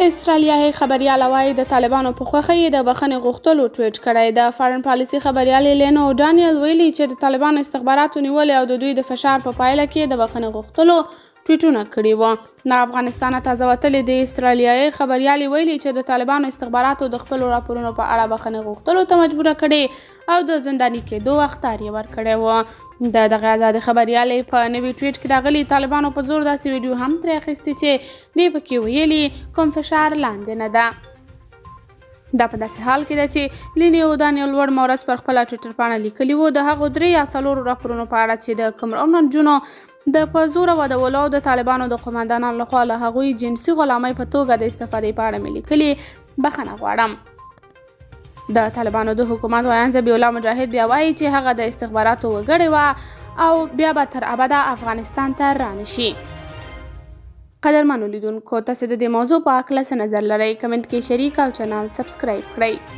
استرالیایي خبریال وایي د طالبانو په خوښه یې د بخښنې غوښتلو ټویټ کړی. د فارن پالیسي خبریال لینو ډانیل ویلي چې د طالبانو استخباراتو نیولې او د دوی د فشار په پایله کې د بخښنې غوښتلو ټویټونه کړي وو. د افغانستانه تازه وتلې د استرالیایي خبریال ویلي چې د طالبانو استخباراتو د خپلو راپورونو په اړه بخښنې غوښتلو ته مجبوره کړې او د زنداني کېدو اخطار یې ورکړی و. د دغه آزاد خبریال په نوي ټویټ کې راغلي طالبانو په زور داسې ویډیو هم ترې اخیستې چې دې پکې ویلي کوم فشار لاندې نه ده. دا په داسې حال کې ده چې لینو ډانیل لوړ مورز پر خپله ټویټر پاڼه لیکلي وو د هغو 3 یا 4 راپورونو په اړه چې د کمرون نجونو د په زوره ودولو د طالبانو د قوماندانانو لخوا له هغوی جنسي غلامۍ په توګه د استفادې په اړه مې لیکلي. بخښنه غواړم. د طالبانو د حکومت ویاند ذبیح الله مجاهد بیا وایي چې هغه د استخباراتو وګړې وه او بیا به تر ابده افغانستان ته رانشي. قدرمنو لیدونکو، تاسو د دې موضوع په اړه څه نظر لرئ؟ کمنټ کې شریک او چینل سبسکرایب کړئ.